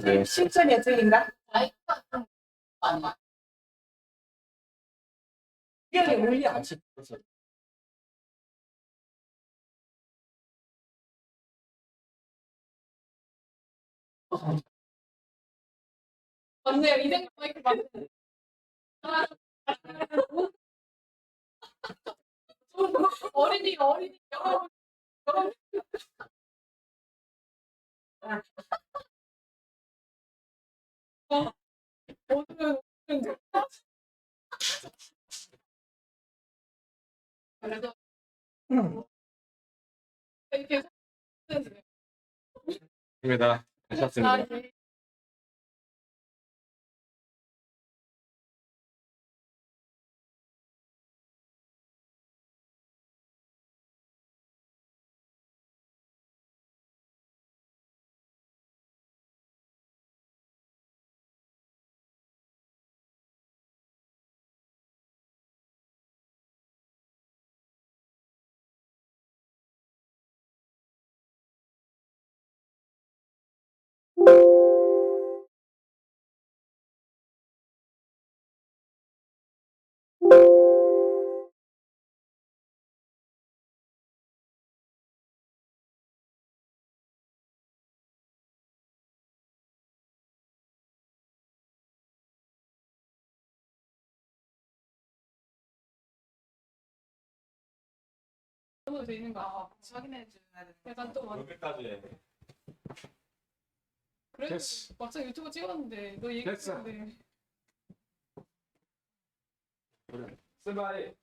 네. 실전이 틀린가? 기억에 올려. 맞네요. 200만 마이크 맞네. 어린이 여러분 오늘은 그래도 이렇게 입니다. 괜찮습니다. 너무 되는가 확인해 줘야 돼. 약간 또 막, 여기까지 해. 그래도 됐어. 막상 유튜브 찍었는데 너 됐어. 얘기했는데 스탠바이.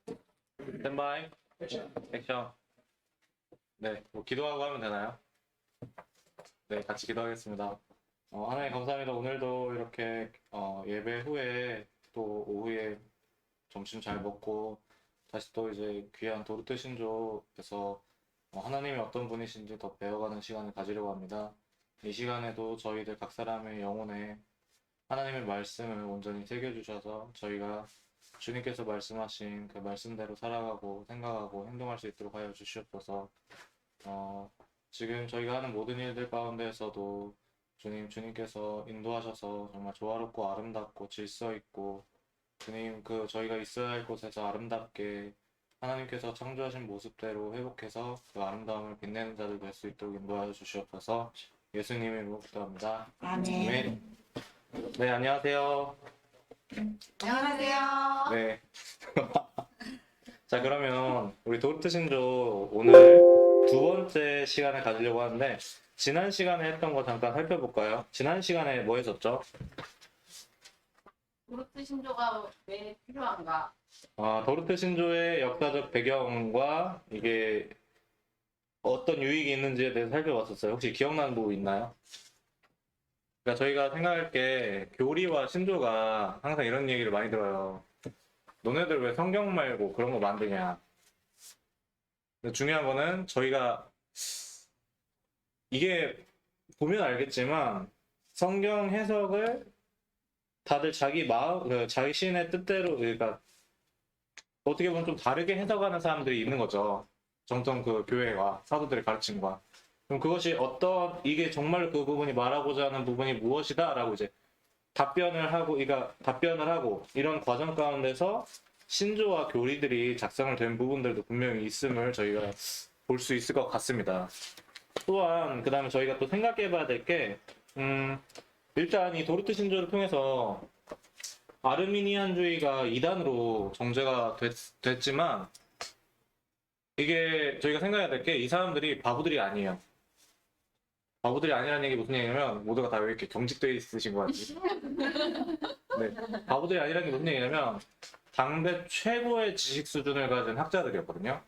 스탠바이. 액션. 네, 뭐 기도하고 하면 되나요? 네, 같이 기도하겠습니다. 하나님 감사합니다. 오늘도 이렇게 예배 후에 또 오후에 점심 잘 먹고 다시 또 이제 귀한 도르트 신조에서 하나님이 어떤 분이신지 더 배워가는 시간을 가지려고 합니다. 이 시간에도 저희들 각 사람의 영혼에 하나님의 말씀을 온전히 새겨주셔서 저희가 주님께서 말씀하신 그 말씀대로 살아가고 생각하고 행동할 수 있도록 하여 주시옵소서. 지금 저희가 하는 모든 일들 가운데에서도 주님께서 인도하셔서 정말 조화롭고 아름답고 질서 있고 주님 저희가 있어야 할 곳에서 아름답게 하나님께서 창조하신 모습대로 회복해서 그 아름다움을 빛내는 자들 될 수 있도록 인도하여 주시옵소서. 예수님의 이름으로 기도합니다. 아멘. 네, 안녕하세요. 안녕하세요. 네. 자, 그러면 우리 도르트 신조 오늘 두 번째 시간을 가지려고 하는데 지난 시간에 했던 거 잠깐 살펴볼까요? 지난 시간에 뭐 했었죠? 도르트 신조가 왜 필요한가? 도르트 신조의 역사적 배경과 이게 어떤 유익이 있는지에 대해서 살펴봤었어요. 혹시 기억나는 부분 있나요? 그러니까 저희가 생각할 게 교리와 신조가 항상 이런 얘기를 많이 들어요. 너네들 왜 성경 말고 그런 거 만드냐? 근데 중요한 거는 저희가 이게 보면 알겠지만 성경 해석을 다들 자기 마음, 자신의 뜻대로, 그러니까 어떻게 보면 좀 다르게 해석하는 사람들이 있는 거죠. 정통 그 교회와 사도들의 가르침과. 그럼 그것이 이게 정말 그 부분이 말하고자 하는 부분이 무엇이다? 라고 이제 답변을 하고 이런 과정 가운데서 신조와 교리들이 작성을 된 부분들도 분명히 있음을 저희가 볼 수 있을 것 같습니다. 또한 그 다음에 저희가 또 생각해 봐야 될 게 일단 이 도르트 신조를 통해서 아르미니안주의가 이단으로 정죄가 됐지만 이게 저희가 생각해야 될 게 이 사람들이 바보들이 아니에요. 바보들이 아니라는 얘기 무슨 얘기냐면 모두가 다 왜 이렇게 경직되어 있으신 것 같지? 네, 바보들이 아니라는 게 무슨 얘기냐면 당대 최고의 지식 수준을 가진 학자들이었거든요.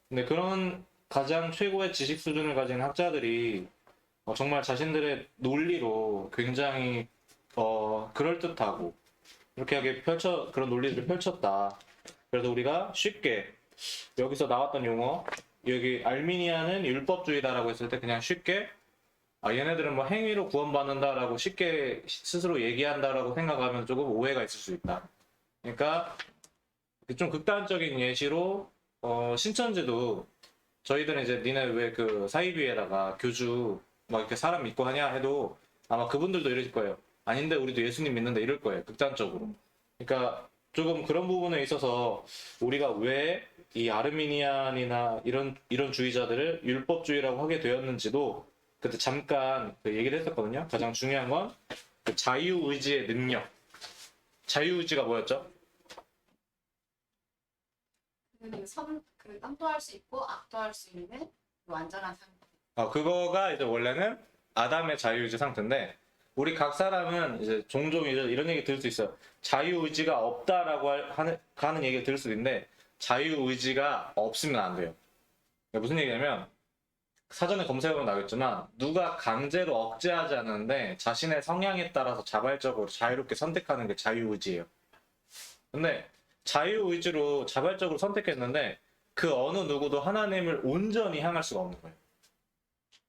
근데 그런 가장 최고의 지식 수준을 가진 학자들이 정말 자신들의 논리로 굉장히 그럴듯하고 이렇게 하게 그런 논리를 펼쳤다. 그래서 우리가 쉽게 여기서 나왔던 용어, 여기 알미니아는 율법주의다라고 했을 때 그냥 쉽게 얘네들은 뭐 행위로 구원받는다라고 쉽게 스스로 얘기한다라고 생각하면 조금 오해가 있을 수 있다. 그러니까 좀 극단적인 예시로 신천지도 저희들은 이제 니네 왜 그 사이비에다가 교주 막 이렇게 사람 믿고 하냐 해도 아마 그분들도 이러실 거예요. 아닌데 우리도 예수님 믿는다 이럴 거예요. 극단적으로. 그러니까 조금 그런 부분에 있어서 우리가 왜 이 아르미니안이나 이런 주의자들을 율법주의라고 하게 되었는지도 그때 잠깐 그 얘기를 했었거든요. 가장 중요한 건 그 자유의지의 능력. 자유의지가 뭐였죠? 그 땀도 할 수 있고 악도 할 수 있는 그 완전한 상태. 그거가 이제 원래는 아담의 자유의지 상태인데 우리 각 사람은 이제 종종 이제 이런 얘기 들을 수 있어요. 자유의지가 없다라고 하는 얘기를 들을 수도 있는데 자유의지가 없으면 안 돼요. 그러니까 무슨 얘기냐면 사전에 검색해보면 나겠지만 누가 강제로 억제하지 않는데 자신의 성향에 따라서 자발적으로 자유롭게 선택하는 게 자유의지예요. 근데 자유의지로 자발적으로 선택했는데 그 어느 누구도 하나님을 온전히 향할 수가 없는 거예요.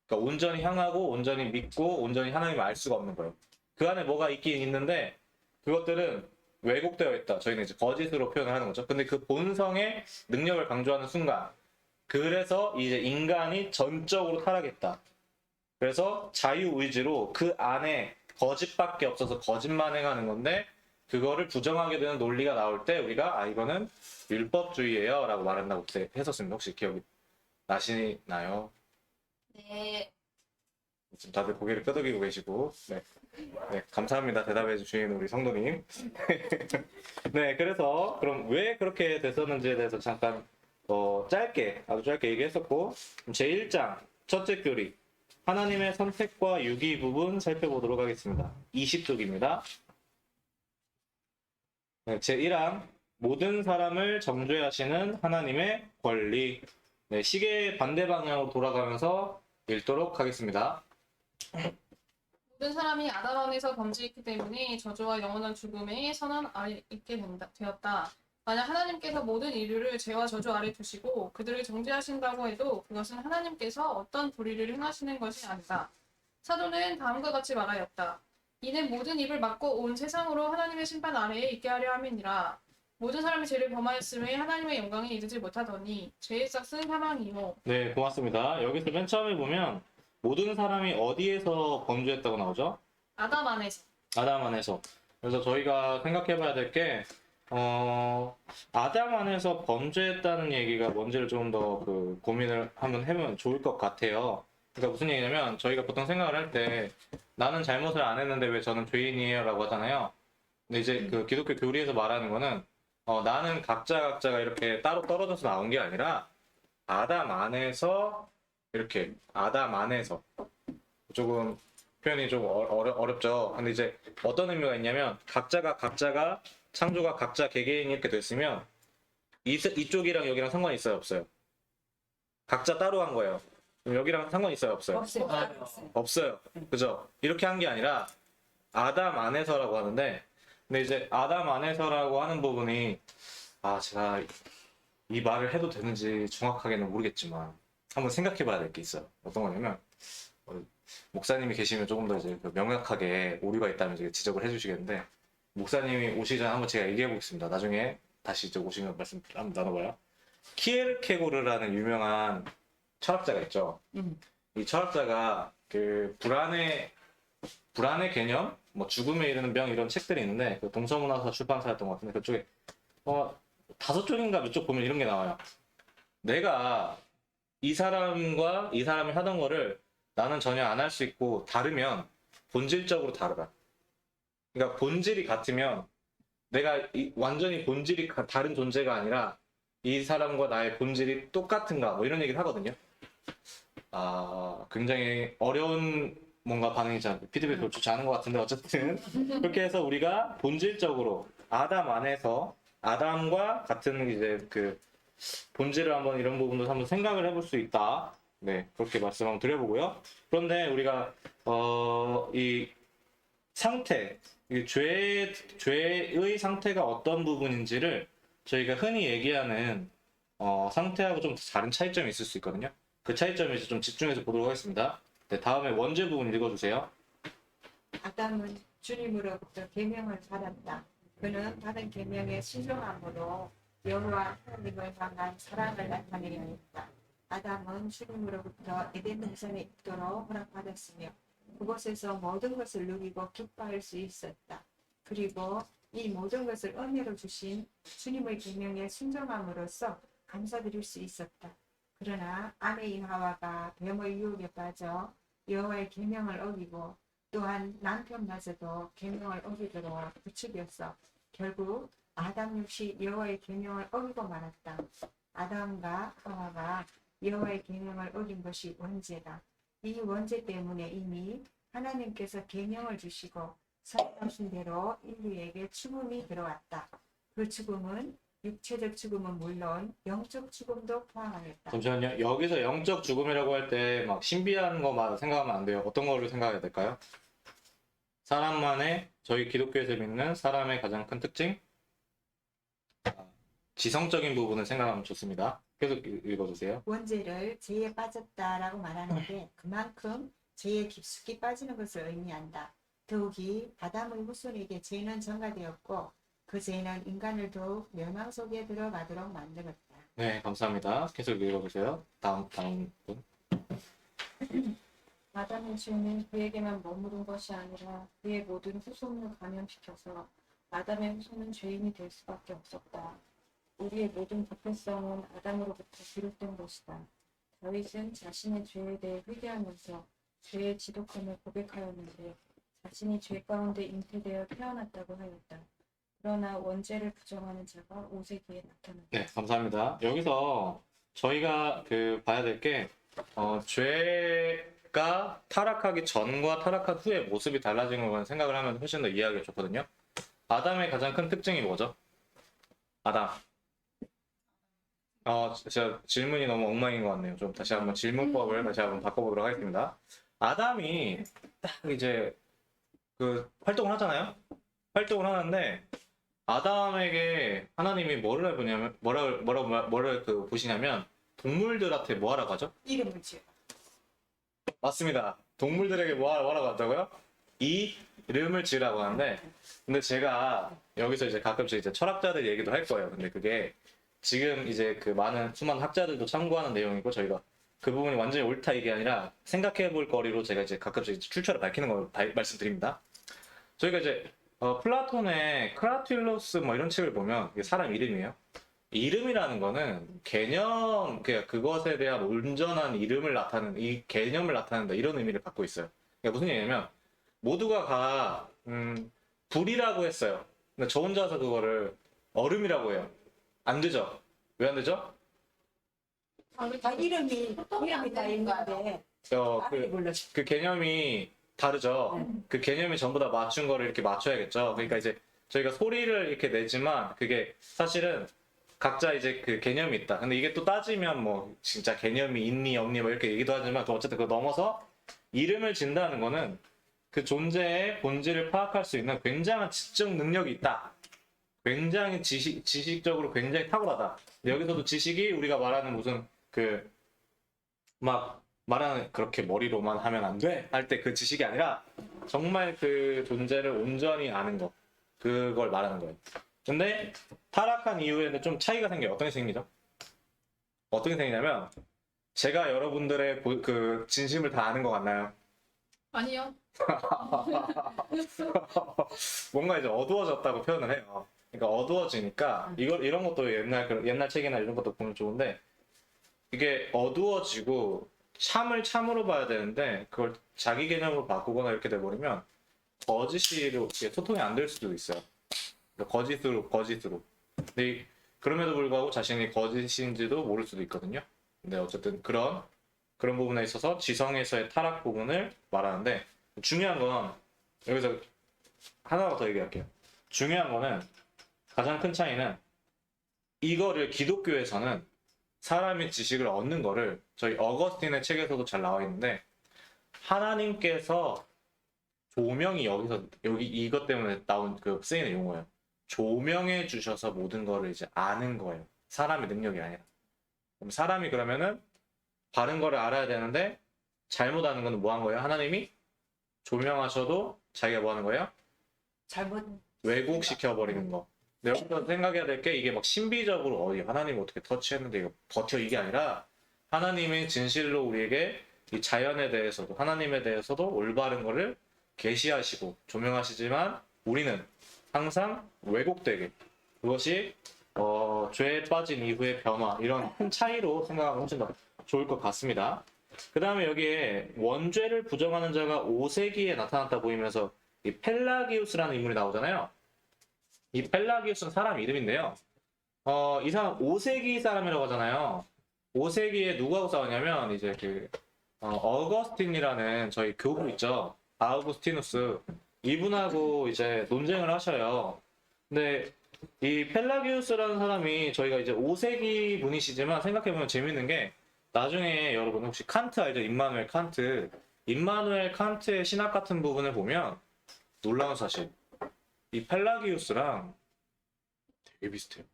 그러니까 온전히 향하고 온전히 믿고 온전히 하나님을 알 수가 없는 거예요. 그 안에 뭐가 있긴 있는데 그것들은 왜곡되어 있다. 저희는 이제 거짓으로 표현을 하는 거죠. 근데 그 본성의 능력을 강조하는 순간 그래서 이제 인간이 전적으로 타락했다. 그래서 자유의지로 그 안에 거짓밖에 없어서 거짓만 행하는 건데 그거를 부정하게 되는 논리가 나올 때 우리가 이거는 율법주의예요 라고 말한다고 그때 했었습니다. 혹시 기억이 나시나요? 네. 지금 다들 고개를 끄덕이고 계시고 네, 감사합니다. 대답해 주신 우리 성도님. 네, 그래서 그럼 왜 그렇게 됐었는지에 대해서 잠깐 아주 짧게 얘기했었고 제1장 첫째 교리 하나님의 선택과 유기 부분 살펴보도록 하겠습니다. 20쪽입니다. 네, 제1항 모든 사람을 정죄하시는 하나님의 권리. 네, 시계의 반대 방향으로 돌아가면서 읽도록 하겠습니다. 모든 사람이 아담 안에서 범죄했기 때문에 저주와 영원한 죽음의 선언 아래 있게 되었다. 만약 하나님께서 모든 인류를 죄와 저주 아래 두시고 그들을 정죄하신다고 해도 그것은 하나님께서 어떤 불의를 행하시는 것이 아니다. 사도는 다음과 같이 말하였다. 이는 모든 입을 막고 온 세상으로 하나님의 심판 아래에 있게 하려 함이니라. 모든 사람이 죄를 범하였음에 하나님의 영광에 이르지 못하더니 죄의 싹은 사망이요. 네, 고맙습니다. 여기서 맨 처음에 보면 모든 사람이 어디에서 범죄했다고 나오죠? 아담 안에서. 아담 안에서. 그래서 저희가 생각해봐야 될 게 아담 안에서 범죄했다는 얘기가 뭔지를 좀 더 그 고민을 한번 해보면 좋을 것 같아요. 그러니까 무슨 얘기냐면 저희가 보통 생각을 할 때 나는 잘못을 안 했는데 왜 저는 죄인이에요라고 하잖아요. 근데 이제 그 기독교 교리에서 말하는 거는 나는 각자가 이렇게 따로 떨어져서 나온 게 아니라 아담 안에서 이렇게 아담 안에서 조금 표현이 좀 어렵죠. 근데 이제 어떤 의미가 있냐면 각자가 창조가 각자 개개인이 이렇게 됐으면 이쪽이랑 여기랑 상관이 있어요, 없어요? 각자 따로 한 거예요. 그럼 여기랑 상관이 있어요, 없어요? 없어요. 그죠? 이렇게 한 게 아니라 아담 안에서라고 하는데 근데 이제 아담 안에서라고 하는 부분이 제가 이 말을 해도 되는지 정확하게는 모르겠지만 한번 생각해 봐야 될 게 있어요. 어떤 거냐면 목사님이 계시면 조금 더 이제 명확하게 오류가 있다면 이제 지적을 해주시겠는데 목사님이 오시기 전에 한번 제가 얘기해 보겠습니다. 나중에 다시 이제 오시면 말씀 한번 나눠봐요. 키에르케고르라는 유명한 철학자가 있죠. 이 철학자가 그 불안의 개념, 뭐 죽음에 이르는 병 이런 책들이 있는데 그 동서문화사 출판사였던 것 같은데 그쪽에 5쪽인가 몇 쪽 보면 이런 게 나와요. 내가 이 사람과 이 사람이 하던 거를 나는 전혀 안 할 수 있고 다르면 본질적으로 다르다. 그러니까 본질이 같으면 내가 완전히 본질이 다른 존재가 아니라 이 사람과 나의 본질이 똑같은가 뭐 이런 얘기를 하거든요. 굉장히 어려운 뭔가 반응이 피드백이 별로 좋지 않은 것 같은데 어쨌든 그렇게 해서 우리가 본질적으로 아담 안에서 아담과 같은 이제 그 본질을 한번 이런 부분도 한번 생각을 해볼 수 있다. 네, 그렇게 말씀 한번 드려보고요. 그런데 우리가 이 상태, 이 죄의 상태가 어떤 부분인지를 저희가 흔히 얘기하는 상태하고 좀 다른 차이점이 있을 수 있거든요. 그 차이점에서 좀 집중해서 보도록 하겠습니다. 네, 다음에 원죄 부분 읽어주세요. 아담은 주님으로부터 계명을 받았다. 그는 받은 계명에 순종함으로 여호와 하나님을 향한 사랑을 나타내려 했다. 아담은 주님으로부터 에덴 동산에 있도록 허락받았으며 그곳에서 모든 것을 누리고 기뻐할 수 있었다. 그리고 이 모든 것을 은혜로 주신 주님의 계명에 순종함으로써 감사드릴 수 있었다. 그러나 아내인 하와가 뱀의 유혹에 빠져 여호와의 계명을 어기고 또한 남편마저도 계명을 어기도록 부추겼어 결국 아담 역시 여호와의 계명을 어기고 말았다. 아담과 하와가 여호와의 계명을 어긴 것이 원죄다. 이 원죄 때문에 이미 하나님께서 계명을 주시고 선하신 대로 인류에게 죽음이 들어왔다. 그 죽음은 육체적 죽음은 물론 영적 죽음도 포함하였다. 잠시만요. 여기서 영적 죽음이라고 할 때 막 신비한 것만 생각하면 안 돼요. 어떤 거를 생각해야 될까요? 사람만의 저희 기독교에서 믿는 사람의 가장 큰 특징 지성적인 부분을 생각하면 좋습니다. 계속 읽어주세요. 원죄를 죄에 빠졌다라고 말하는데 그만큼 죄에 깊숙이 빠지는 것을 의미한다. 더욱이 아담의 후손에게 죄는 전가되었고 그 죄는 인간을 더욱 멸망 속에 들어가도록 만들었다. 네, 감사합니다. 계속 읽어주세요. 다음 분. 아담의 죄는 그에게만 머무른 것이 아니라 그의 모든 후손을 감염시켜서 아담의 후손은 죄인이 될 수밖에 없었다. 우리의 모든 부패성은 아담으로부터 비롯된 것이다. 다윗은 자신의 죄에 대해 회개하면서 죄의 지독함을 고백하였는데 자신이 죄 가운데 잉태되어 태어났다고 하였다. 그러나 원죄를 부정하는 자가 오세기에 나타났다. 네, 감사합니다. 여기서 저희가 봐야 될 게 죄가 타락하기 전과 타락한 후의 모습이 달라진 걸 생각을 하면 훨씬 더 이해하기가 좋거든요. 아담의 가장 큰 특징이 뭐죠? 아담. 진짜 질문이 너무 엉망인 것 같네요. 좀 다시 한번 질문법을 다시 한번 바꿔보도록 하겠습니다. 아담이 딱 이제 활동을 하잖아요. 활동을 하는데 아담에게 하나님이 뭐를 보냐면 뭐를 보시냐면 동물들한테 뭐 하라고 하죠? 이름을 지어. 맞습니다. 동물들에게 뭐 하라고 하더라고요? 이름을 지으라고 하는데 근데 제가 여기서 이제 가끔씩 이제 철학자들 얘기도 할 거예요. 근데 그게 지금 이제 많은 수많은 학자들도 참고하는 내용이고 저희가 그 부분이 완전히 옳다 이게 아니라 생각해 볼 거리로 제가 이제 가끔씩 이제 출처를 밝히는 걸 말씀드립니다. 저희가 이제 플라톤의 크라틸로스 뭐 이런 책을 보면 이게 사람 이름이에요. 이름이라는 거는 개념, 그것에 대한 온전한 이름을 나타내는, 이 개념을 나타낸다 이런 의미를 갖고 있어요. 그러니까 무슨 얘기냐면 모두가 다 불이라고 했어요. 근데 저 혼자서 그거를 얼음이라고 해요. 안 되죠? 왜 안 되죠? 이름이 다 있는데 그 개념이 다르죠. 네. 그 개념이 전부 다 맞춘 거를 이렇게 맞춰야겠죠. 그러니까 이제 저희가 소리를 이렇게 내지만 그게 사실은 각자 이제 그 개념이 있다. 근데 이게 또 따지면 뭐 진짜 개념이 있니 없니 뭐 이렇게 얘기도 하지만 또 어쨌든 그거 넘어서 이름을 진다는 거는 그 존재의 본질을 파악할 수 있는 굉장한 지적 능력이 있다. 굉장히 지식적으로 굉장히 탁월하다. 여기서도 지식이 우리가 말하는 무슨 막 말하는 그렇게 머리로만 하면 안 돼 할 때 그 지식이 아니라 정말 그 존재를 온전히 아는 거 그걸 말하는 거예요. 근데 타락한 이후에는 좀 차이가 생겨요. 어떤 게 생기죠? 어떻게 생기냐면 제가 여러분들의 그 진심을 다 아는 것 같나요? 아니요. 뭔가 이제 어두워졌다고 표현을 해요. 그러니까 어두워지니까 이런 것도 옛날 책이나 이런 것도 보면 좋은데 이게 어두워지고 참을 참으로 봐야 되는데 그걸 자기 개념으로 바꾸거나 이렇게 돼버리면 거짓으로 소통이 안 될 수도 있어요. 그러니까 거짓으로. 근데 그럼에도 불구하고 자신이 거짓인지도 모를 수도 있거든요. 근데 어쨌든 그런 부분에 있어서 지성에서의 타락 부분을 말하는데 중요한 건 여기서 하나만 더 얘기할게요. 중요한 거는 가장 큰 차이는 이거를 기독교에서는 사람이 지식을 얻는 거를 저희 어거스틴의 책에서도 잘 나와 있는데 하나님께서 조명이 여기 이것 때문에 나온 쓰이는 용어예요. 조명해 주셔서 모든 거를 이제 아는 거예요. 사람의 능력이 아니라. 그럼 사람이 그러면은 바른 거를 알아야 되는데 잘못 아는 거는 뭐 한 거예요? 하나님이 조명하셔도 자기가 뭐 하는 거예요? 잘못 왜곡시켜 버리는 거. 근데 여기서 생각해야 될 게 이게 막 신비적으로 하나님이 어떻게 터치했는데 이거 버텨 이게 아니라 하나님이 진실로 우리에게 이 자연에 대해서도 하나님에 대해서도 올바른 거를 계시하시고 조명하시지만 우리는 항상 왜곡되게 그것이 죄에 빠진 이후의 변화 이런 큰 차이로 생각하면 훨씬 더 좋을 것 같습니다. 그 다음에 여기에 원죄를 부정하는 자가 5세기에 나타났다 보이면서 이 펠라기우스라는 인물이 나오잖아요. 이 펠라기우스는 사람 이름인데요. 이 사람 5세기 사람이라고 하잖아요. 5세기에 누구하고 싸웠냐면 이제 어거스틴이라는 저희 교부 있죠. 아우구스티누스 이분하고 이제 논쟁을 하셔요. 근데 이 펠라기우스라는 사람이 저희가 이제 5세기 분이시지만 생각해보면 재밌는 게 나중에 여러분 혹시 칸트 알죠? 임마누엘 칸트. 임마누엘 칸트의 신학 같은 부분을 보면 놀라운 사실. 이 펠라기우스랑 되게 비슷해요.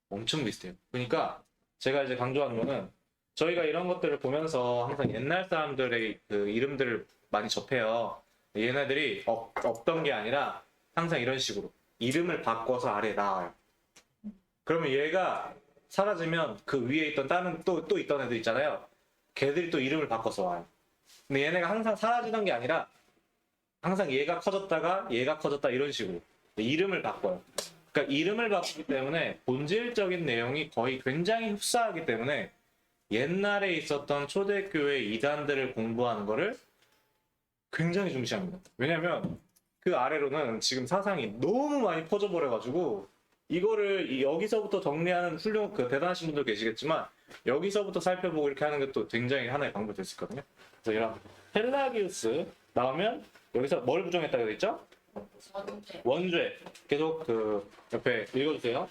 엄청 비슷해요. 그러니까 제가 이제 강조하는 거는 저희가 이런 것들을 보면서 항상 옛날 사람들의 그 이름들을 많이 접해요. 얘네들이 없던 게 아니라 항상 이런 식으로 이름을 바꿔서 아래에 나와요. 그러면 얘가 사라지면 그 위에 있던 다른 또 있던 애들 있잖아요. 걔들이 또 이름을 바꿔서 와요. 근데 얘네가 항상 사라지던 게 아니라 항상 얘가 커졌다가 얘가 커졌다 이런 식으로 이름을 바꿔요. 그러니까 이름을 바꾸기 때문에 본질적인 내용이 거의 굉장히 흡사하기 때문에 옛날에 있었던 초대교회 이단들을 공부하는 거를 굉장히 중시합니다. 왜냐면 그 아래로는 지금 사상이 너무 많이 퍼져버려가지고 이거를 여기서부터 정리하는 대단하신 분들 계시겠지만 여기서부터 살펴보고 이렇게 하는 것도 굉장히 하나의 방법이 될 수 있거든요. 그래서 이런 펠라기우스 나오면 여기서 뭘 부정했다고 했죠? 원죄. 계속 그 옆에 읽어주세요.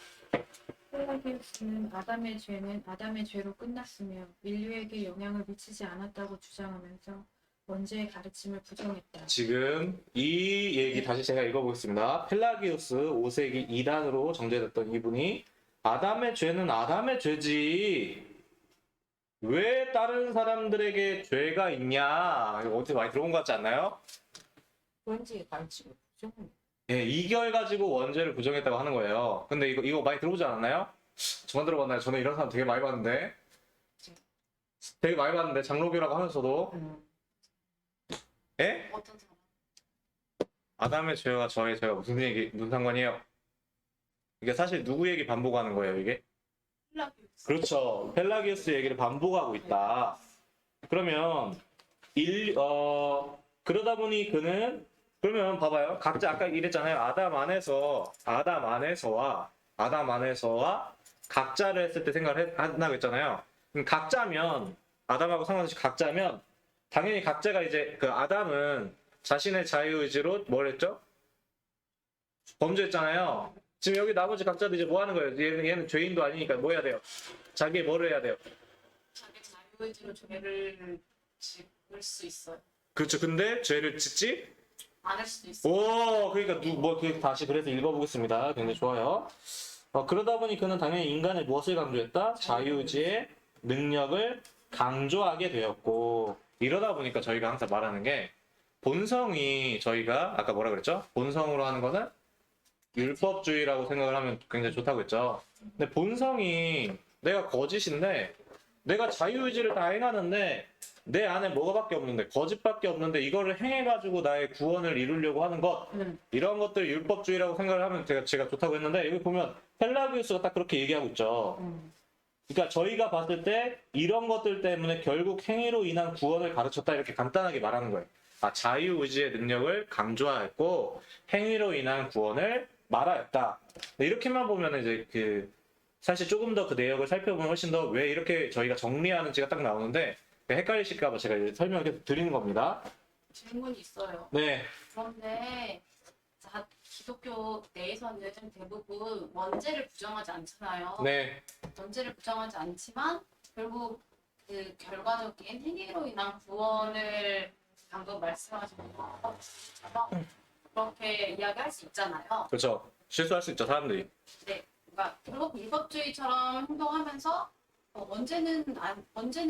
펠라기우스는 아담의 죄는 아담의 죄로 끝났으며 인류에게 영향을 미치지 않았다고 주장하면서 원죄의 가르침을 부정했다. 지금 이 얘기 다시 제가 읽어보겠습니다. 펠라기우스 5세기 이단으로 정제됐던 이분이 아담의 죄는 아담의 죄지 왜 다른 사람들에게 죄가 있냐 이거 어디서 많이 들어본 것 같지 않나요? 원죄의 가르침을 부정을. 예, 이걸 가지고 원죄를 부정했다고 하는 거예요. 근데 이거 많이 들어보지 않았나요? 저만 들어봤나요? 저는 이런 사람 되게 많이 봤는데 장로교라고 하면서도 예? 어떤 사람? 아담의 죄와 저의 죄가 무슨 상관이에요? 이게 사실 누구 얘기 반복하는 거예요, 이게? 펠라기우스. 그렇죠. 펠라기우스 얘기를 반복하고 있다. 그러면 그러다 보니 그러면 봐봐요. 각자 아까 이랬잖아요. 아담 안에서와 각자를 했을 때 생각을 한다고 했잖아요. 그럼 각자면 아담하고 상관없이 각자면 당연히 각자가 이제 그 아담은 자신의 자유의지로 뭘 했죠? 범죄했잖아요. 지금 여기 나머지 각자도 이제 뭐 하는 거예요? 얘는 죄인도 아니니까 뭐 해야 돼요? 자기 뭐를 해야 돼요? 자기 자유의지로 죄를 지을 수 있어요. 그렇죠. 근데 죄를 짓지? 않을 수도 있어요. 오, 그러니까 다시 그래서 읽어보겠습니다. 굉장히 좋아요. 그러다 보니 그는 당연히 인간의 무엇을 강조했다? 자유의지의 능력을 강조하게 되었고 이러다 보니까 저희가 항상 말하는 게 본성이 저희가 아까 뭐라 그랬죠? 본성으로 하는 거는 율법주의라고 생각을 하면 굉장히 좋다고 했죠. 근데 본성이 내가 거짓인데 내가 자유의지를 다 행하는데 내 안에 뭐가밖에 없는데 거짓밖에 없는데 이거를 행해가지고 나의 구원을 이루려고 하는 것 이런 것들 율법주의라고 생각을 하면 제가 좋다고 했는데 여기 보면 펠라기우스가 딱 그렇게 얘기하고 있죠. 그러니까 저희가 봤을 때 이런 것들 때문에 결국 행위로 인한 구원을 가르쳤다 이렇게 간단하게 말하는 거예요. 자유의지의 능력을 강조하였고 행위로 인한 구원을 말하였다. 이렇게만 보면 이제 사실 조금 더 그 내역을 살펴보면 훨씬 더 왜 이렇게 저희가 정리하는지가 딱 나오는데 헷갈리실까봐 제가 이제 설명을 계속 드리는 겁니다. 질문이 있어요. 네, 그런데 기독교 내에서는 대부분 원죄를 부정하지 않잖아요. 네, 원죄를 부정하지 않지만 결국 그 결과적인 행위로 인한 구원을 방금 말씀하신 것처럼 그렇게 이야기할 수 있잖아요. 그렇죠. 실수할 수 있죠 사람들이. 네, 그러니까 결국 율법주의처럼 행동하면서 원죄는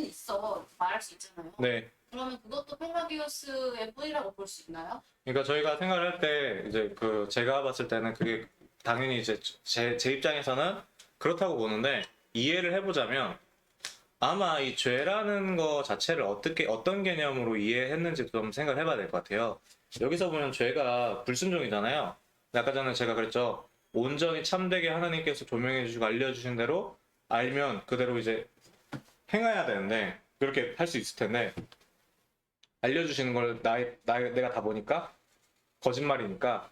있어 말할 수 있잖아요. 네. 그러면 그것도 펠라기우스의 뿌리라고 볼 수 있나요? 그러니까 저희가 생각을 할 때 이제 제가 봤을 때는 그게 당연히 이제 제 입장에서는 그렇다고 보는데 이해를 해보자면 아마 이 죄라는 거 자체를 어떤 개념으로 이해했는지 좀 생각을 해봐야 될 것 같아요. 여기서 보면 죄가 불순종이잖아요. 아까 전에 제가 그랬죠. 온전히 참되게 하나님께서 조명해 주시고 알려주신 대로 알면 그대로 이제 행해야 되는데, 그렇게 할 수 있을 텐데, 알려주시는 걸 내가 다 보니까 거짓말이니까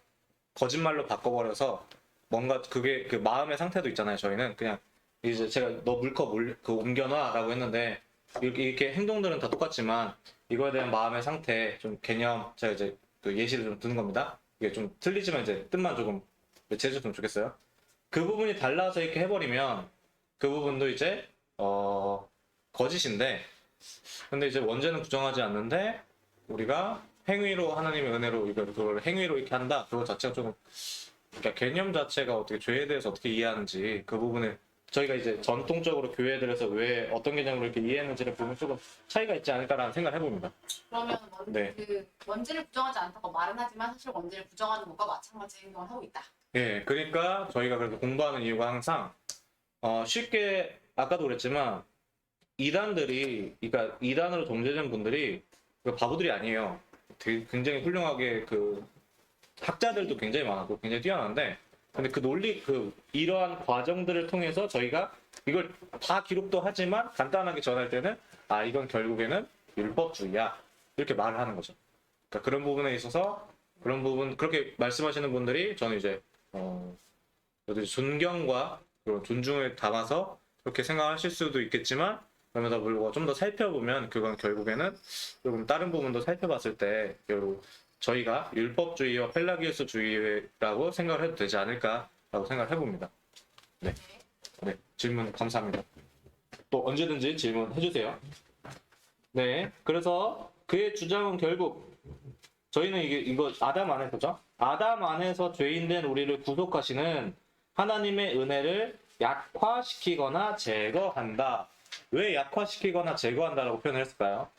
거짓말로 바꿔버려서 뭔가 그게 그 마음의 상태도 있잖아요. 저희는 그냥 이제 제가 너 물컵 옮겨놔라고 했는데 이렇게 행동들은 다 똑같지만 이거에 대한 마음의 상태 좀 개념 제가 이제 그 예시를 좀 드는 겁니다. 이게 좀 틀리지만 이제 뜻만 조금 제주셨으면 좋겠어요. 그 부분이 달라서 이렇게 해버리면 그 부분도 이제 거짓인데, 근데 이제 원죄는 부정하지 않는데 우리가 행위로 하나님의 은혜로 그걸 행위로 이렇게 한다. 그거 자체가 조금 그러니까 개념 자체가 어떻게 죄에 대해서 어떻게 이해하는지 그 부분을 저희가 이제 전통적으로 교회들에서 왜 어떤 개념으로 이렇게 이해했는지를 보면 조금 차이가 있지 않을까라는 생각을 해봅니다. 그러면 네. 그 원죄를 부정하지 않다고 말은 하지만 사실 원죄를 부정하는 것과 마찬가지 행동을 하고 있다. 예, 그러니까 저희가 그래서 공부하는 이유가 항상 쉽게 아까도 그랬지만 그러니까 이단으로 정죄된 분들이 바보들이 아니에요. 되게 굉장히 훌륭하게 그 학자들도 굉장히 많았고 굉장히 뛰어난데, 근데 그 논리 이러한 과정들을 통해서 저희가 이걸 다 기록도 하지만 간단하게 전할 때는 이건 결국에는 율법주의야 이렇게 말을 하는 거죠. 그러니까 그런 부분에 있어서 그런 부분 그렇게 말씀하시는 분들이 저는 이제 존경과 그런 존중을 담아서 그렇게 생각하실 수도 있겠지만, 그럼에도 불구하고 좀 더 살펴보면 그건 결국에는 조금 다른 부분도 살펴봤을 때 결국 저희가 율법주의와 펠라기우스주의라고 생각을 해도 되지 않을까라고 생각을 해봅니다. 네. 네, 질문 감사합니다. 또 언제든지 질문해 주세요. 네, 그래서 그의 주장은 결국 저희는 이거 아담 안에서죠. 아담 안에서 죄인된 우리를 구속하시는 하나님의 은혜를 약화시키거나 제거한다. 왜 약화시키거나 제거한다라고 표현을 했을까요?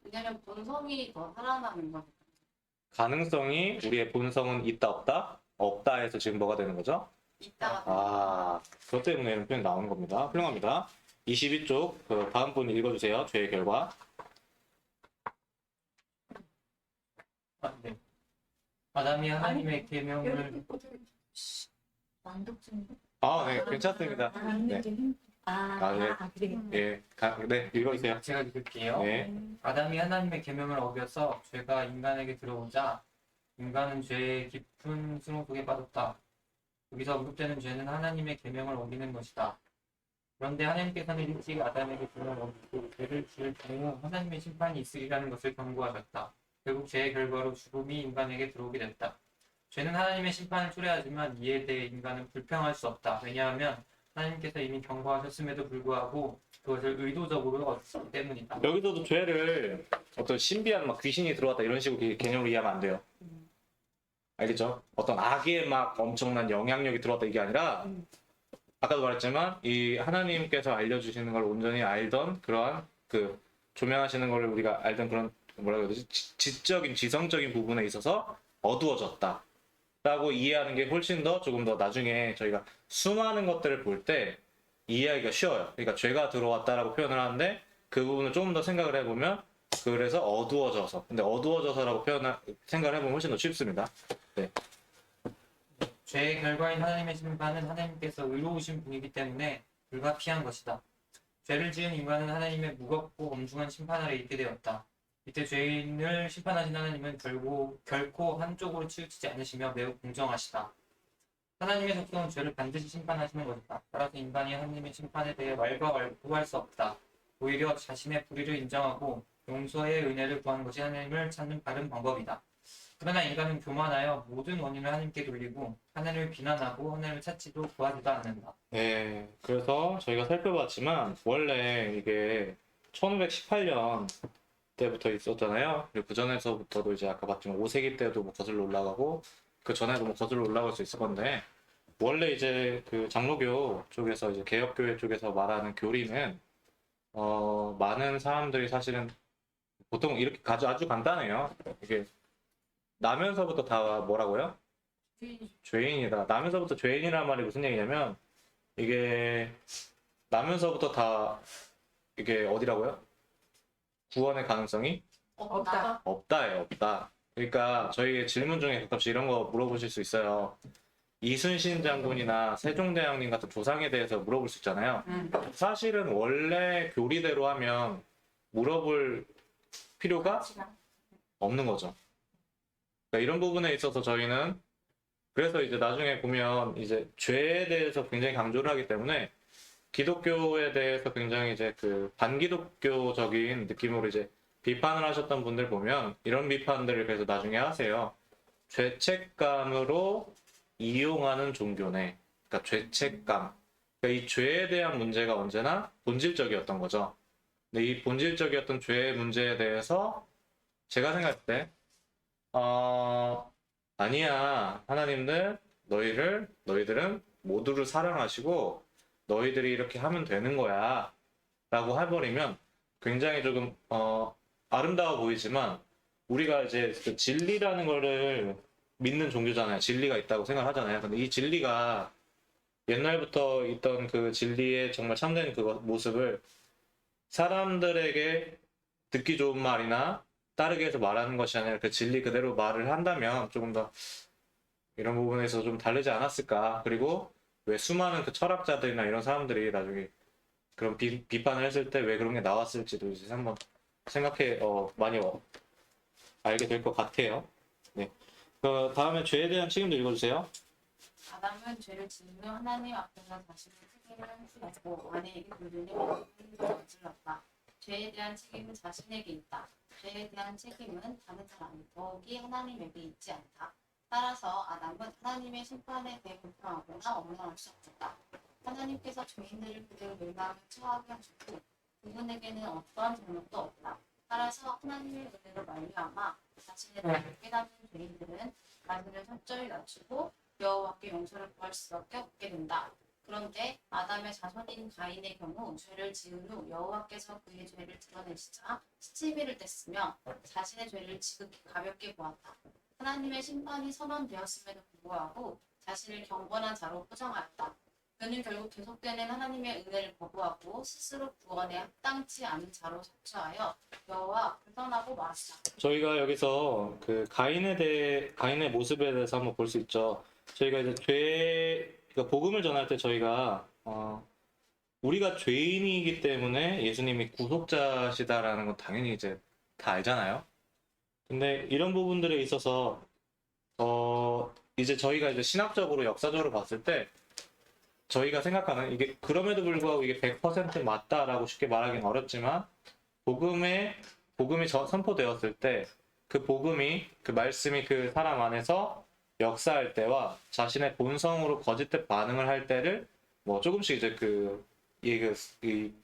왜냐면 본성이 더 살아나는 거니까. 가능성이 우리의 본성은 있다 없다? 없다 해서 지금 뭐가 되는 거죠? 있다가 그것 때문에 이런 표현이 나오는 겁니다. 훌륭합니다. 22쪽 그 다음 분 읽어주세요. 죄의 결과. 네. 아담이 하나님의 계명을 낭독 좀. 네, 괜찮습니다. 네. 그래. 예, 네, 읽어주세요. 제가 읽을게요. 네. 아담이 하나님의 계명을 어겨서 죄가 인간에게 들어오자 인간은 죄의 깊은 수렁 속에 빠졌다. 여기서 언급되는 죄는 하나님의 계명을 어기는 것이다. 그런데 하나님께서는 일찍 아담에게 계명을 어기고 죄를 지을 경우 하나님의 심판이 있으리라는 것을 경고하셨다. 결국 죄의 결과로 죽음이 인간에게 들어오게 됐다. 죄는 하나님의 심판을 초래하지만 이에 대해 인간은 불평할 수 없다. 왜냐하면 하나님께서 이미 경고하셨음에도 불구하고 그것을 의도적으로 어겼기 때문이다. 여기서도 죄를 어떤 신비한 막 귀신이 들어왔다 이런 식으로 개념으로 이해하면 안 돼요. 알겠죠? 어떤 악의 막 엄청난 영향력이 들어왔다 이게 아니라 아까도 말했지만 이 하나님께서 알려주시는 걸 온전히 알던 그러한 그 조명하시는 걸 우리가 알던 그런 뭐라고 해야 되지? 지적인 지성적인 부분에 있어서 어두워졌다 라고 이해하는 게 훨씬 더 조금 더 나중에 저희가 수많은 것들을 볼 때 이해하기가 쉬워요. 그러니까 죄가 들어왔다라고 표현을 하는데 그 부분을 조금 더 생각을 해보면 그래서 어두워져서, 근데 어두워져서라고 생각을 해보면 훨씬 더 쉽습니다. 네. 죄의 결과인 하나님의 심판은 하나님께서 의로우신 분이기 때문에 불가피한 것이다. 죄를 지은 인간은 하나님의 무겁고 엄중한 심판 아래 있게 되었다. 이때 죄인을 심판하신 하나님은 결코 한쪽으로 치우치지 않으시며 매우 공정하시다. 하나님의 속성은 죄를 반드시 심판하시는 것이다. 따라서 인간이 하나님의 심판에 대해 왈가왈부할 수 없다. 오히려 자신의 불의를 인정하고 용서의 은혜를 구하는 것이 하나님을 찾는 바른 방법이다. 그러나 인간은 교만하여 모든 원인을 하나님께 돌리고 하나님을 비난하고 하나님을 찾지도 구하지도 않는다. 네, 그래서 저희가 살펴봤지만 원래 이게 1518년 때부터 있었잖아요. 그리고 그 전에서부터도 이제 아까 봤지만 5세기 때도 뭐 거슬러 올라가고 그 전에도 뭐 거슬러 올라갈 수 있을 건데, 원래 이제 그 장로교 쪽에서 이제 개혁교회 쪽에서 말하는 교리는 많은 사람들이 사실은 보통 이렇게 아주 간단해요. 이게 나면서부터 다 뭐라고요? 죄인이다. 나면서부터 죄인이란 말이 무슨 얘기냐면 이게 나면서부터 다 이게 어디라고요? 구원의 가능성이 없다. 없다예요, 없다. 그러니까 저희 질문 중에 가끔씩 이런 거 물어보실 수 있어요. 이순신 장군이나 세종대왕님 같은 조상에 대해서 물어볼 수 있잖아요. 사실은 원래 교리대로 하면 물어볼 필요가 없는 거죠. 그러니까 이런 부분에 있어서 저희는 그래서 이제 나중에 보면 이제 죄에 대해서 굉장히 강조를 하기 때문에 기독교에 대해서 굉장히 이제 그 반기독교적인 느낌으로 이제 비판을 하셨던 분들 보면 이런 비판들을 그래서 나중에 하세요. 죄책감으로 이용하는 종교네. 그러니까 죄책감. 그러니까 이 죄에 대한 문제가 언제나 본질적이었던 거죠. 근데 이 본질적이었던 죄의 문제에 대해서 제가 생각할 때, 아니야. 하나님들, 너희들은 모두를 사랑하시고 너희들이 이렇게 하면 되는 거야. 라고 해버리면 굉장히 조금, 아름다워 보이지만 우리가 이제 그 진리라는 거를 믿는 종교잖아요. 진리가 있다고 생각하잖아요. 근데 이 진리가 옛날부터 있던 그 진리의 정말 참된 그 모습을 사람들에게 듣기 좋은 말이나 따르게 해서 말하는 것이 아니라 그 진리 그대로 말을 한다면 조금 더 이런 부분에서 좀 다르지 않았을까. 그리고 왜 수많은 그 철학자들이나 이런 사람들이 나중에 그런 비판을 했을 때 왜 그런 게 나왔을지도 이제 한번 생각해 많이 알게 될 것 같아요. 네. 그 다음에 죄에 대한 책임도 읽어주세요. 아담은 죄를 지은 후 하나님 앞에서 자신의 책임을 가지고 아내에게 물들여 하나님을 저질렀다. 죄에 대한 책임은 자신에게 있다. 죄에 대한 책임은 다른 사람, 더욱이 하나님에게 있지 않다. 따라서 아담은 하나님의 심판에 대해 불평하거나 원망할 수 없었다. 하나님께서 죄인들을 그대로 멸망에 처하게 하셨고 그분에게는 어떠한 잘못도 없다. 따라서 하나님의 은혜로 말미암아 자신의 죄를 깨닫는 죄인들은 자신을 철저히 낮추고 여호와께 용서를 구할 수밖에 없게 된다. 그런데 아담의 자손인 가인의 경우 죄를 지은 후 여호와께서 그의 죄를 드러내시자 시치미를 뗐으며 자신의 죄를 지극히 가볍게 보았다. 하나님의 심판이 선언되었음에도 불구하고 자신을 경건한 자로 포장하였다. 그는 결국 계속되는 하나님의 은혜를 거부하고 스스로 구원에 합당치 않은 자로 자처하여 여호와 불편하고 말았다. 저희가 여기서 그 가인의 모습에 대해서 한번 볼 수 있죠. 저희가 이제 그러니까 복음을 전할 때 저희가 우리가 죄인이기 때문에 예수님이 구속자시다라는 건 당연히 이제 다 알잖아요. 근데 이런 부분들에 있어서 이제 저희가 이제 신학적으로 역사적으로 봤을 때 저희가 생각하는 이게 그럼에도 불구하고 이게 100% 맞다라고 쉽게 말하기는 어렵지만 복음이 선포되었을 때 그 복음이 그 말씀이 그 사람 안에서 역사할 때와 자신의 본성으로 거짓된 반응을 할 때를 뭐 조금씩 이제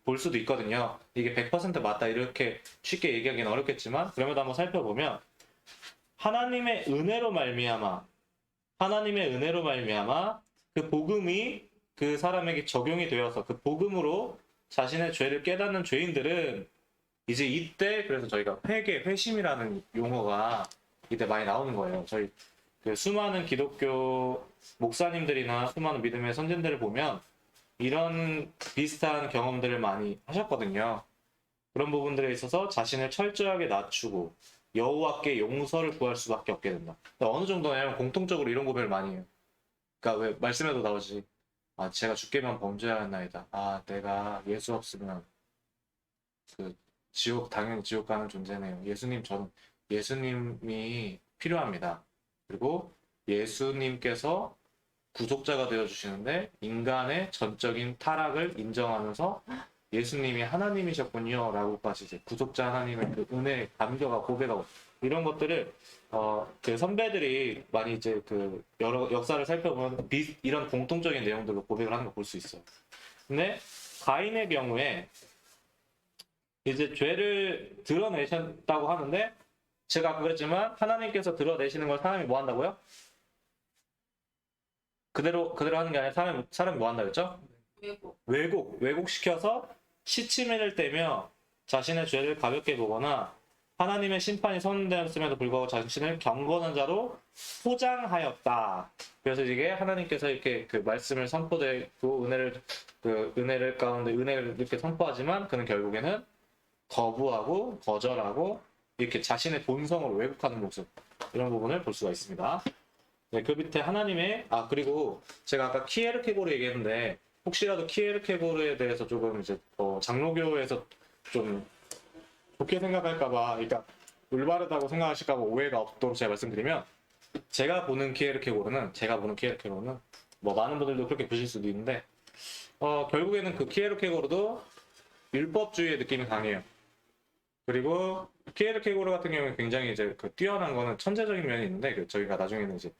볼 수도 있거든요. 이게 100% 맞다 이렇게 쉽게 얘기하기는 어렵겠지만 그럼에도 한번 살펴보면 하나님의 은혜로 말미암아 그 복음이 그 사람에게 적용이 되어서 그 복음으로 자신의 죄를 깨닫는 죄인들은 이제 이때 그래서 저희가 회심이라는 용어가 이때 많이 나오는 거예요. 저희 그 수많은 기독교 목사님들이나 수많은 믿음의 선진들을 보면 이런 비슷한 경험들을 많이 하셨거든요. 그런 부분들에 있어서 자신을 철저하게 낮추고 여호와께 용서를 구할 수밖에 없게 된다. 어느 정도냐면 공통적으로 이런 고백을 많이 해요. 그러니까 왜 말씀에도 나오지. 제가 주께만 범죄하였나이다. 내가 예수 없으면 당연히 지옥 가는 존재네요. 저는 예수님이 필요합니다. 그리고 예수님께서 구속자가 되어주시는데 인간의 전적인 타락을 인정하면서 예수님이 하나님이셨군요 라고까지 이제 구속자 하나님의 그 은혜, 감격하고 고백하고 이런 것들을 그 선배들이 많이 이제 그 여러 역사를 살펴보면 이런 공통적인 내용들로 고백을 하는 거 볼 수 있어요. 근데 가인의 경우에 이제 죄를 드러내셨다고 하는데 제가 아까 그랬지만 하나님께서 드러내시는 걸 사람이 뭐 한다고요? 그대로 하는 게 아니라 사람이 뭐 한다 그랬죠? 왜곡시켜서 시치미를 떼며 자신의 죄를 가볍게 보거나 하나님의 심판이 선언되었음에도 불구하고 자신을 경건한 자로 포장하였다. 그래서 이게 하나님께서 이렇게 그 말씀을 선포되고 은혜를 가운데 은혜를 이렇게 선포하지만 그는 결국에는 거부하고 거절하고 이렇게 자신의 본성으로 왜곡하는 모습, 이런 부분을 볼 수가 있습니다. 네, 그 밑에 하나님의 그리고 제가 아까 키에르케고르 얘기했는데 혹시라도 키에르케고르에 대해서 조금 이제 장로교에서 좀 좋게 생각할까봐, 그러니까 올바르다고 생각하실까봐 오해가 없도록 제가 말씀드리면, 제가 보는 키에르케고르는 뭐 많은 분들도 그렇게 보실 수도 있는데 결국에는 그 키에르케고르도 율법주의의 느낌이 강해요. 그리고 키에르케고르 같은 경우는 굉장히 이제 그 뛰어난 거는 천재적인 면이 있는데 저희가 나중에는 이제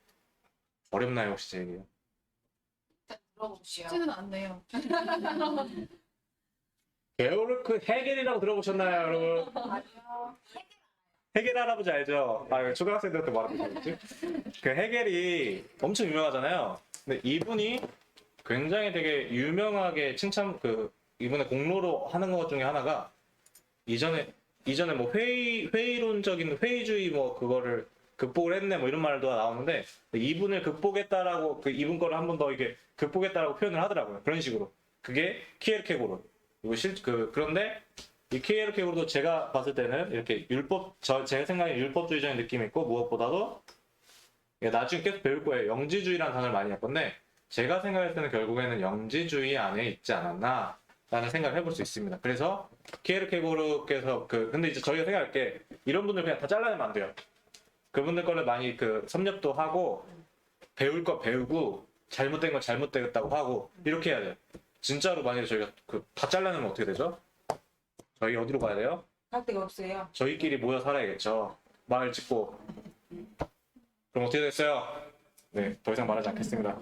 어렵나요 혹시 제 얘기요? 들어보시오. 쉽지는 않네요. 게오르크 헤겔이라고 들어보셨나요, 여러분? 헤겔 할아버지 알죠? 초등학생들한테 말하면 되겠지? 그 헤겔이 엄청 유명하잖아요. 근데 이분이 굉장히 되게 유명하게 이분의 공로로 하는 것 중에 하나가 이전에 뭐 회의론적인 회의주의 뭐 그거를 극복을 했네 뭐 이런 말도 나오는데 이분을 극복했다라고 이분 거를 한 번 더 이게 극복했다라고 표현을 하더라고요. 그런 식으로. 그게 키에르케고르. 그런데 이 키에르케고르도 제가 봤을 때는 이렇게 제 생각에 율법주의적인 느낌이 있고 무엇보다도 나중에 계속 배울 거예요. 영지주의라는 단어를 많이 할 건데 제가 생각할 때는 결국에는 영지주의 안에 있지 않았나 라는 생각을 해볼 수 있습니다. 그래서 키에르케고르께서 근데 이제 저희가 생각할 게 이런 분들 그냥 다 잘라내면 안 돼요. 그분들 거를 많이 섭렵도 하고 배울 거 배우고 잘못된 거 잘못됐다고 하고 이렇게 해야 돼요. 진짜로 만약에 저희가 다 잘라내면 어떻게 되죠? 저희 어디로 가야 돼요? 갈 데가 없어요. 저희끼리 모여 살아야겠죠. 말을 짓고. 그럼 어떻게 됐어요? 네, 더 이상 말하지 않겠습니다.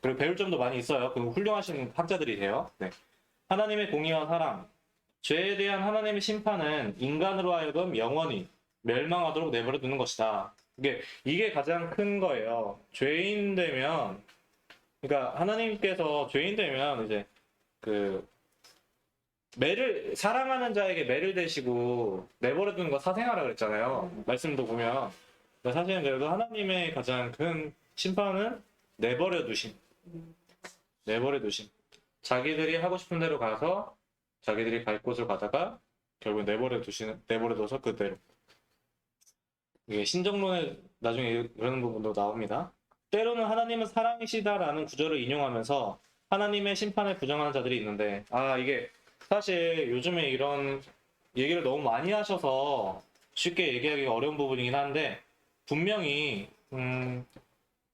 그리고 배울 점도 많이 있어요. 그리고 훌륭하신 학자들이세요. 네. 하나님의 공의와 사랑, 죄에 대한 하나님의 심판은 인간으로 하여금 영원히 멸망하도록 내버려 두는 것이다. 이게 가장 큰 거예요. 죄인 되면, 그러니까 하나님께서 죄인 되면 이제 사랑하는 자에게 매를 대시고 내버려 두는 거 사생하라 그랬잖아요. 말씀도 보면. 사실은 그래도 하나님의 가장 큰 심판은 내버려 두심. 자기들이 하고 싶은 대로 가서 자기들이 갈 곳을 가다가 결국 내버려둬서 그대로. 이게 신정론에 나중에 그러는 부분도 나옵니다. 때로는 하나님은 사랑이시다라는 구절을 인용하면서 하나님의 심판을 부정하는 자들이 있는데 이게 사실 요즘에 이런 얘기를 너무 많이 하셔서 쉽게 얘기하기가 어려운 부분이긴 한데 분명히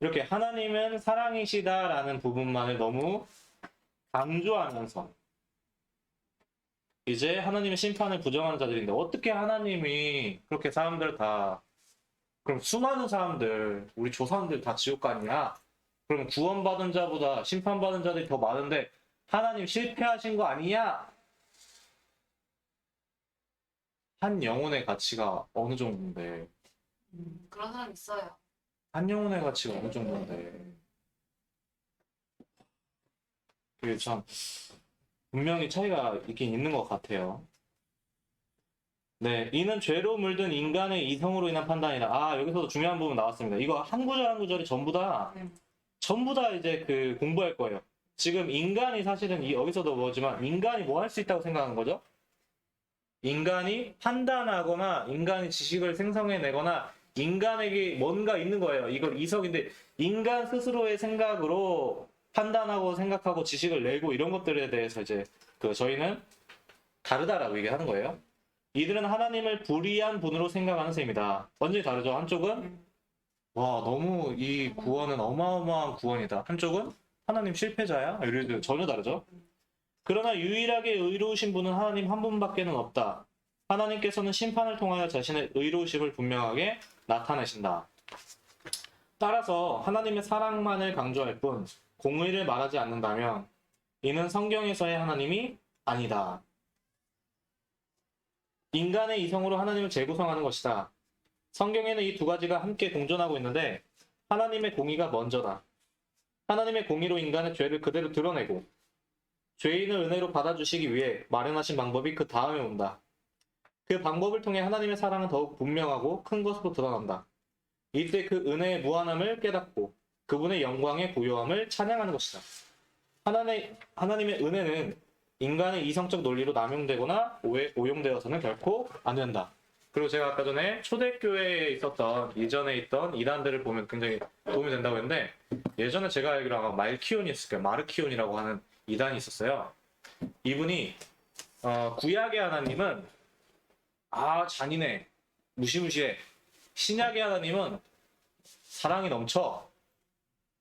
이렇게 하나님은 사랑이시다라는 부분만을 너무 강조하면서 이제 하나님의 심판을 부정하는 자들인데 어떻게 하나님이 그렇게 사람들 다 그럼 수많은 사람들 우리 조상들 다 지옥 가냐? 그러면 구원받은 자보다 심판받은 자들이 더 많은데 하나님 실패하신 거 아니냐? 한 영혼의 가치가 어느 정도인데 그런 사람 있어요. 한 영혼의 가치가 어느 정도인데 그게 참 분명히 차이가 있긴 있는 것 같아요. 네, 이는 죄로 물든 인간의 이성으로 인한 판단이다. 여기서도 중요한 부분 나왔습니다. 이거 한 구절 한 구절이 전부 다 이제 공부할 거예요. 지금 인간이 사실은 여기서도 뭐지만 인간이 뭐 할 수 있다고 생각하는 거죠? 인간이 판단하거나 인간이 지식을 생성해내거나 인간에게 뭔가 있는 거예요. 이걸 이성인데 인간 스스로의 생각으로 판단하고 생각하고 지식을 내고 이런 것들에 대해서 이제 저희는 다르다라고 얘기하는 거예요. 이들은 하나님을 불의한 분으로 생각하는 셈이다. 완전히 다르죠. 한쪽은 너무 이 구원은 어마어마한 구원이다. 한쪽은 하나님 실패자야? 이래도 전혀 다르죠. 그러나 유일하게 의로우신 분은 하나님 한 분밖에는 없다. 하나님께서는 심판을 통하여 자신의 의로우심을 분명하게 나타내신다. 따라서 하나님의 사랑만을 강조할 뿐 공의를 말하지 않는다면 이는 성경에서의 하나님이 아니다. 인간의 이성으로 하나님을 재구성하는 것이다. 성경에는 이 두 가지가 함께 공존하고 있는데 하나님의 공의가 먼저다. 하나님의 공의로 인간의 죄를 그대로 드러내고 죄인을 은혜로 받아주시기 위해 마련하신 방법이 그 다음에 온다. 그 방법을 통해 하나님의 사랑은 더욱 분명하고 큰 것으로 드러난다. 이때 그 은혜의 무한함을 깨닫고 그분의 영광의 고요함을 찬양하는 것이다. 하나님의 은혜는 인간의 이성적 논리로 남용되거나 오용되어서는 결코 안 된다. 그리고 제가 아까 전에 초대교회에 있었던 이전에 있던 이단들을 보면 굉장히 도움이 된다고 했는데 예전에 제가 알기로 아마 말키온이 있을 거예요. 마르키온이라고 하는 이단이 있었어요. 이분이 구약의 하나님은 잔인해, 무시무시해. 신약의 하나님은 사랑이 넘쳐.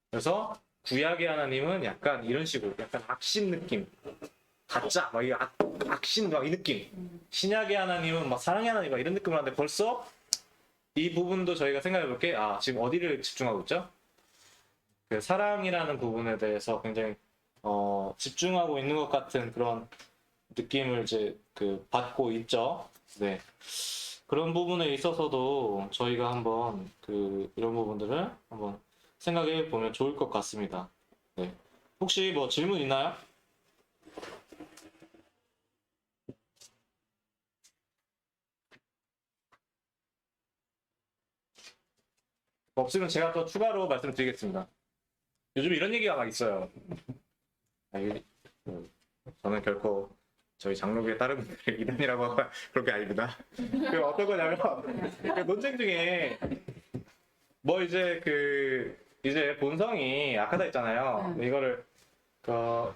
그래서 구약의 하나님은 약간 이런 식으로 약간 악신 느낌, 가짜 막 이 악신 막 이 느낌. 신약의 하나님은 막 사랑의 하나님 막 이런 느낌을 하는데 벌써 이 부분도 저희가 생각해 볼게. 지금 어디를 집중하고 있죠? 그 사랑이라는 부분에 대해서 굉장히 집중하고 있는 것 같은 그런 느낌을 이제 받고 있죠. 네. 그런 부분에 있어서도 저희가 한번 이런 부분들을 한번 생각해 보면 좋을 것 같습니다. 네. 혹시 뭐 질문 있나요? 없으면 제가 또 추가로 말씀드리겠습니다. 요즘 이런 얘기가 막 있어요. 저는 결코 저희 장로교에 다른 분들의 이단이라고 하면 그런 게 아닙니다. 어떤 거냐면 논쟁 중에 뭐 이제 이제 본성이 악하다 했잖아요. 이거를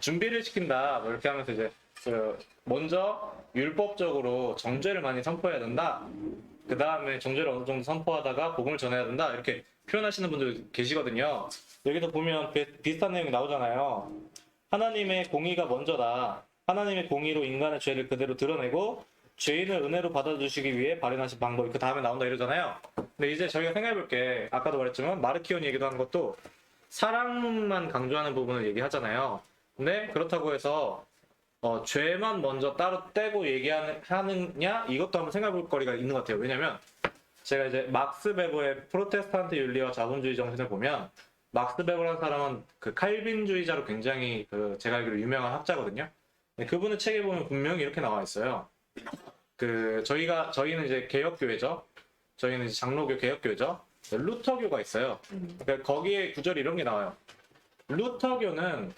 준비를 시킨다 뭐 이렇게 하면서 이제 먼저 율법적으로 정죄를 많이 선포해야 된다. 그 다음에 정죄를 어느 정도 선포하다가 복음을 전해야 된다. 이렇게 표현하시는 분들 계시거든요. 여기서 보면 비슷한 내용이 나오잖아요. 하나님의 공의가 먼저다. 하나님의 공의로 인간의 죄를 그대로 드러내고 죄인을 은혜로 받아주시기 위해 발현하신 방법이 그 다음에 나온다 이러잖아요. 근데 이제 저희가 생각해볼 게 아까도 말했지만 마르키온 얘기도 하는 것도 사랑만 강조하는 부분을 얘기하잖아요. 근데 그렇다고 해서 죄만 먼저 따로 떼고 얘기하느냐 이것도 한번 생각해볼 거리가 있는 것 같아요. 왜냐면 제가 이제 막스 베버의 프로테스탄트 윤리와 자본주의 정신을 보면 막스 베버라는 사람은 칼빈주의자로 굉장히 제가 알기로 유명한 학자거든요. 그분의 책에 보면 분명히 이렇게 나와 있어요. 저희는 이제 개혁교회죠. 저희는 이제 장로교 개혁교회죠. 루터교가 있어요. 그러니까 거기에 구절이 이런 게 나와요. 루터교는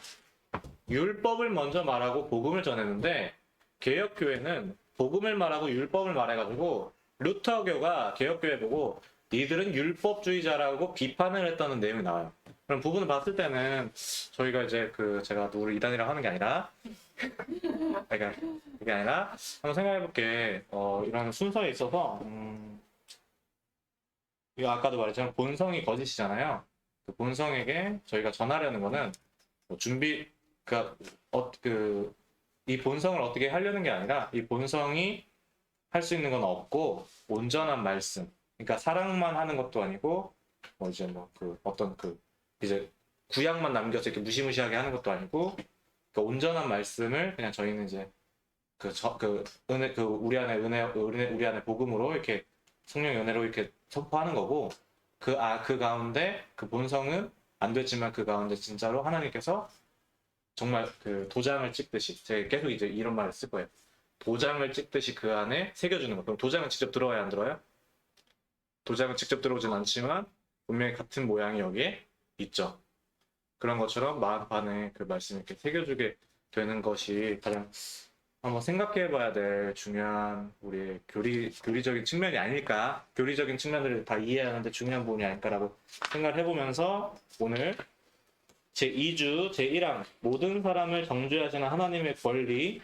율법을 먼저 말하고 복음을 전했는데 개혁교회는 복음을 말하고 율법을 말해가지고 루터교가 개혁교회 보고 니들은 율법주의자라고 비판을 했다는 내용이 나와요. 그럼 부분을 봤을 때는 저희가 이제 제가 누구를 이단이라고 하는 게 아니라 그러니까 그게 아니라 한번 생각해볼게. 이런 순서에 있어서 이거 아까도 말했지만 본성이 거짓이잖아요. 그 본성에게 저희가 전하려는 거는 이 본성을 어떻게 하려는 게 아니라 이 본성이 할 수 있는 건 없고 온전한 말씀. 그러니까 사랑만 하는 것도 아니고 이제 구약만 남겨서 이렇게 무시무시하게 하는 것도 아니고 온전한 말씀을 그냥 저희는 이제 우리 안에 복음으로 이렇게 성령 연애로 이렇게 선포하는 거고 그 가운데 그 본성은 안 됐지만 그 가운데 진짜로 하나님께서 정말 도장을 찍듯이 제가 계속 이제 이런 말을 쓸 거예요. 도장을 찍듯이 그 안에 새겨주는 거. 그럼 도장은 직접 들어와야 안 들어와요? 도장은 직접 들어오진 않지만 분명히 같은 모양이 여기에 있죠. 그런 것처럼 마음 안에 그 말씀을 이렇게 새겨주게 되는 것이 가장 한번 생각해봐야 될 중요한 우리의 교리적인 측면이 아닐까, 교리적인 측면들을 다 이해하는데 중요한 부분이 아닐까라고 생각을 해보면서 오늘 제2주 제1항 모든 사람을 정죄하시는 하나님의 권리,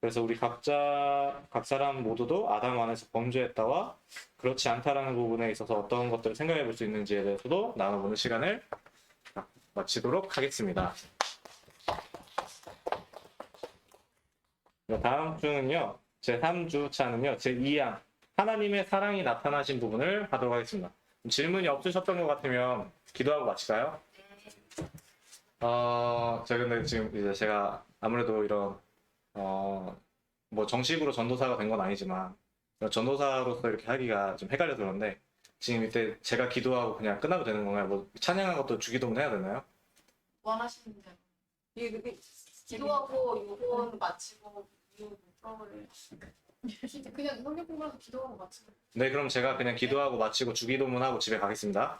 그래서 우리 각 사람 모두도 아담 안에서 범죄했다와 그렇지 않다라는 부분에 있어서 어떤 것들을 생각해 볼 수 있는지에 대해서도 나눠보는 시간을 마치도록 하겠습니다. 다음 주는요, 제3주차는요, 제2항 하나님의 사랑이 나타나신 부분을 하도록 하겠습니다. 질문이 없으셨던 것 같으면 기도하고 마칠까요? 근데 지금 이제 제가 아무래도 이런 뭐 정식으로 전도사가 된 건 아니지만 전도사로서 이렇게 하기가 좀 헷갈려서 그런데 지금 이때 제가 기도하고 그냥 끝나도 되는 건가요? 뭐 찬양한 것도 주기도문 해야 되나요? 원하시는 대로 기도하고 요건 마치고 프로그램 진짜 그냥 성경 공부하고 기도하고 마치고. 네, 그럼 제가 그냥 기도하고 마치고 주기도문하고 집에 가겠습니다.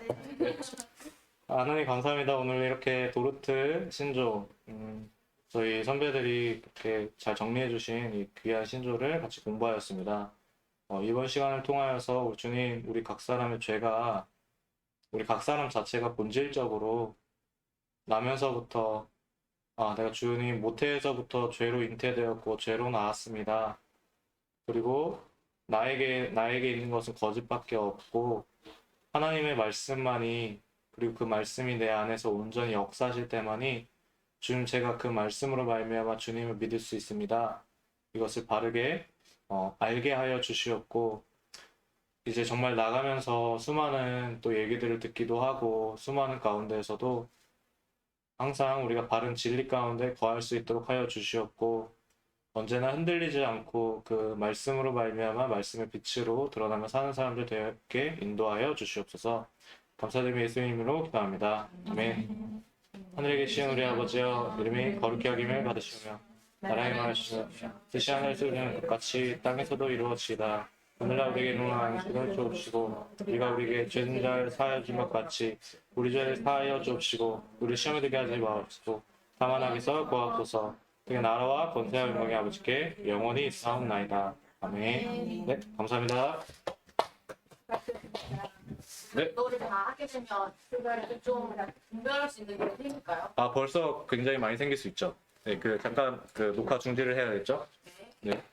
하나님 감사합니다. 오늘 이렇게 도르트 신조, 저희 선배들이 이렇게 잘 정리해 주신 이 귀한 신조를 같이 공부하였습니다. 이번 시간을 통하여서 우리 주님, 우리 각 사람의 죄가, 우리 각 사람 자체가 본질적으로 나면서부터, 내가 주님 모태에서부터 죄로 잉태되었고 죄로 나왔습니다. 그리고 나에게 있는 것은 거짓밖에 없고 하나님의 말씀만이, 그리고 그 말씀이 내 안에서 온전히 역사하실 때만이 주님, 제가 그 말씀으로 말미암아 주님을 믿을 수 있습니다. 이것을 바르게 알게 하여 주시옵고, 이제 정말 나가면서 수많은 또 얘기들을 듣기도 하고 수많은 가운데에서도 항상 우리가 바른 진리 가운데 거할 수 있도록 하여 주시옵고, 언제나 흔들리지 않고 그 말씀으로 말미암아 말씀의 빛으로 드러나며 사는 사람들 되게 인도하여 주시옵소서. 감사드리며 예수님 이름으로 기도합니다. 아멘. 하늘에 계신 우리 아버지여, 이름이 거룩히 여김을 받으시며 나라의 말씀을 뜻이 하늘에서 이루는 것 같이 땅에서도 이루어지이다. 오늘날 우리에게 일어나는 것을 주옵시고, 우리가 우리에게 죄진 자를 사하여 준 것 같이 우리 죄를 사하여 주옵시고, 우리 시험에 들게 하지 마옵시고 다만 악에서 구하옵소서. 그의 나라와 권세와 영광이 아버지께 영원히 있사옵나이다. 아멘. 네, 감사합니다. 네. 이거를 다 하게 되면 그걸 좀 분별할 수 있는 게 생길까요? 벌써 굉장히 많이 생길 수 있죠. 네, 잠깐 녹화 중지를 해야겠죠? 네.